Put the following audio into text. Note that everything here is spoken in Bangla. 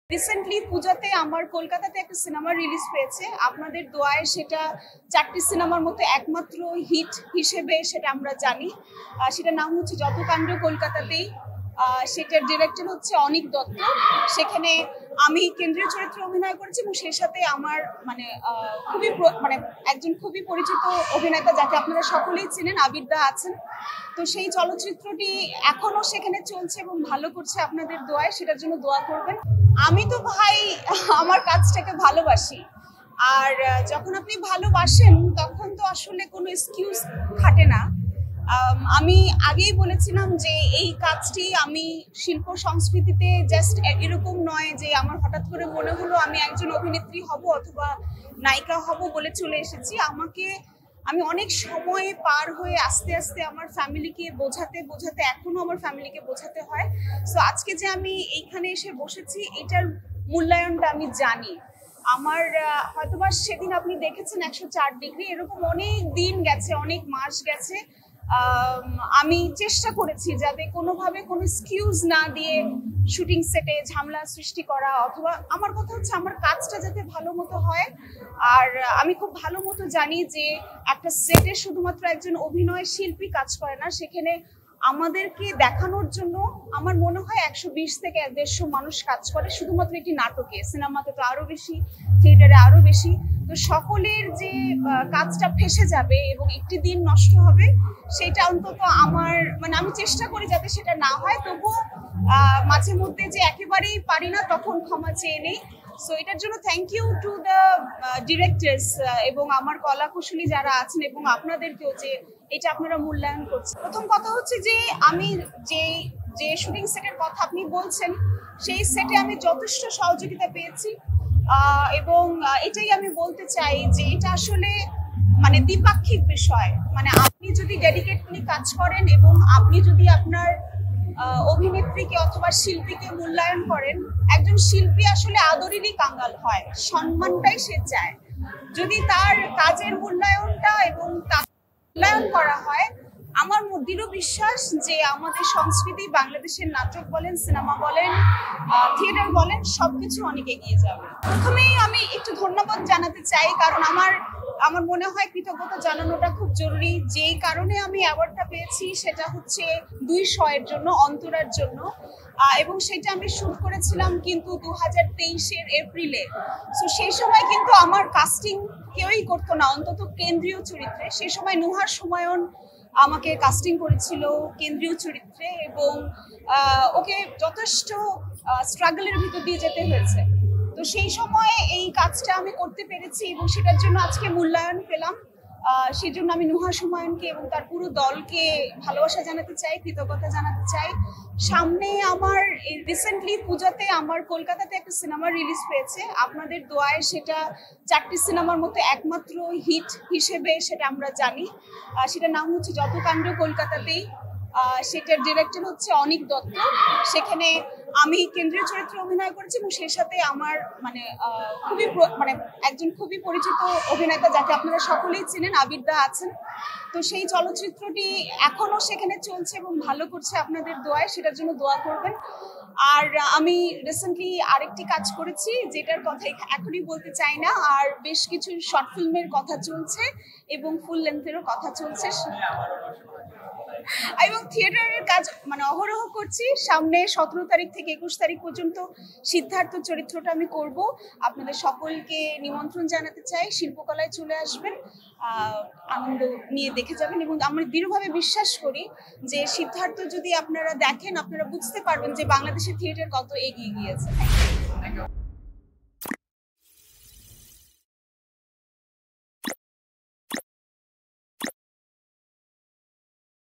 রিসেন্টলি পূজাতে আমার কলকাতাতে একটা সিনেমা রিলিজ পেয়েছে। আপনাদের দোয়ায় সেটা 4টি সিনেমার মধ্যে একমাত্র হিট হিসেবে সেটা আমরা জানি। সেটার নাম হচ্ছে যত কাণ্ড কলকাতাতেই। সেটার ডিরেক্টর হচ্ছে অনিক দত্ত। সেখানে আমি কেন্দ্রীয় চরিত্রে অভিনয় করেছি এবং সেই সাথে আমার একজন খুবই পরিচিত অভিনেতা যাকে আপনারা সকলেই চেনেন, আবির দা আছেন। তো সেই চলচ্চিত্রটি এখনো সেখানে চলছে এবং ভালো করছে আপনাদের দোয়ায়, সেটার জন্য দোয়া করবেন। আমি তো ভাই আমার কাজটাকে ভালোবাসি, আর যখন আপনি ভালোবাসেন তখন তো আসলে কোনো এক্সকিউজ খাটে না। আমি আগেই বলেছিলাম যে এই কাজটি আমি শিল্প সংস্কৃতিতে জাস্ট এরকম নয় যে আমার হঠাৎ করে মনে হলো আমি একজন অভিনেত্রী হব অথবা নায়িকা হব বলে চলে এসেছি। আমি অনেক সময় পার হয়ে আস্তে আস্তে আমার ফ্যামিলিকে বোঝাতে এখনো আমার ফ্যামিলিকে বোঝাতে হয়। সো আজকে যে আমি এইখানে এসে বসেছি এটার মূল্যায়নটা আমি জানি। আমার হয়তোবা সেদিন আপনি দেখেছেন 104 ডিগ্রি, এরকম অনেক দিন গেছে, অনেক মাস গেছে। আমি চেষ্টা করেছি যাতে কোনোভাবে কোনো এক্সকিউজ না দিয়ে শুটিং সেটে ঝামেলা সৃষ্টি করা, অথবা আমার কথা হচ্ছে আমার কাজটা যাতে ভালো মতো হয়। আর আমি খুব ভালো মতো জানি যে একটা সেটে শুধুমাত্র একজন অভিনয় শিল্পী কাজ করে না, সেখানে আমাদেরকে দেখানোর জন্য আমার মনে হয় 120 থেকে 150 মানুষ কাজ করে শুধুমাত্র একটি নাটকে। সিনেমাতে তো আরো বেশি, থিয়েটারে আরো বেশি। তো সকলের যে কাজটা ফেসে যাবে এবং একটি দিন নষ্ট হবে, সেটা অন্তত আমি চেষ্টা করি যাতে সেটা না হয়। তবুও মাঝে মধ্যে যে একেবারেই পারি না তখন ক্ষমা চেয়ে নেই। সো এটার জন্য thank you to the directors এবং আমার কলা কুশলী যারা আছেন এবং আপনাদেরকেও যে এটা আপনারা মূল্যায়ন করছেন। প্রথম কথা হচ্ছে যে আমি যে শুটিং সেটের কথা আপনি বলছেন সেই সেটে আমি যথেষ্ট সহযোগিতা পেয়েছি এবং এটাই আমি বলতে চাই যে এটা আসলে দ্বিপাক্ষিক বিষয়। আপনি যদি ডেডিকেটলি কাজ করেন এবং আপনি যদি আপনার অভিনেত্রীকে অথবা শিল্পীকে মূল্যায়ন করেন, একজন শিল্পী আসলে আদরেরই কাঙ্গাল হয়, সম্মানটাই সে চায়। যদি তার কাজের মূল্যায়নটা এবং মূল্যায়ন করা হয়, আমার দৃঢ় বিশ্বাস যে আমাদের সংস্কৃতি, বাংলাদেশের নাটক বলেন, সিনেমা বলেন, থিয়েটার বলেন, সবকিছু অনেক এগিয়ে যাবে। প্রথমেই আমি একটু ধন্যবাদ জানাতে চাই, কারণ আমার মনে হয় কৃতজ্ঞতা জানানোটা খুব জরুরি। যেই কারণে আমি অ্যাওয়ার্ডটা পেয়েছি সেটা হচ্ছে 200 এর জন্য, অন্তরার জন্য, এবং সেটা আমি শুট করেছিলাম কিন্তু 2023-এর এপ্রিলে। সো সেই সময় কিন্তু আমার কাস্টিং কেউই করতো না, অন্তত কেন্দ্রীয় চরিত্রে। সেই সময় নুহার সুমায়ন আমাকে কাস্টিং করেছিল কেন্দ্রীয় চরিত্রে এবং ওকে যথেষ্ট স্ট্রাগলের ভিতর দিয়ে যেতে হয়েছে। তো সেই সময় এই কাজটা আমি করতে পেরেছি এবং সেটার জন্য আজকে মূল্যায়ন পেলাম। সেই জন্য আমি নুহা সুমায়নকে এবং তার পুরো দলকে ভালোবাসা জানাতে চাই, কৃতজ্ঞতা জানাতে চাই। সামনে আমার রিসেন্টলি পূজাতে আমার কলকাতাতে একটা সিনেমা রিলিজ পেয়েছে। আপনাদের দোয়ায় সেটা 4টি সিনেমার মধ্যে একমাত্র হিট হিসেবে সেটা আমরা জানি। সেটার নাম হচ্ছে যত কাণ্ড কলকাতাতেই। সেটার ডিরেক্টর হচ্ছে অনিক দত্ত। সেখানে আমি কেন্দ্রীয় চরিত্রে অভিনয় করেছি এবং সেই সাথে আমার একজন খুবই পরিচিত অভিনেতা যাকে আপনারা সকলেই চেনেন, আবির দা আছেন। তো সেই চলচ্চিত্রটি এখনো সেখানে চলছে এবং ভালো করছে আপনাদের দোয়ায়, সেটার জন্য দোয়া করবেন। আর আমি রিসেন্টলি আরেকটি কাজ করেছি যেটার কথা এখনই বলতে চাই না, আর বেশ কিছু শর্ট ফিল্মের কথা চলছে এবং ফুল লেন্থেরও কথা চলছে এবং থিয়েটারের কাজ অহরহ করছি। সামনে 17 তারিখ থেকে 21 তারিখ পর্যন্ত সিদ্ধার্থ চরিত্রটা আমি করব। আপনাদের সকলকে নিমন্ত্রণ জানাতে চাই, শিল্পকলায় চলে আসবেন, আনন্দ নিয়ে দেখে যাবেন। এবং আমরা দৃঢ়ভাবে বিশ্বাস করি যে সিদ্ধার্থ যদি আপনারা দেখেন, আপনারা বুঝতে পারবেন যে বাংলাদেশের থিয়েটার কত এগিয়ে গিয়েছে।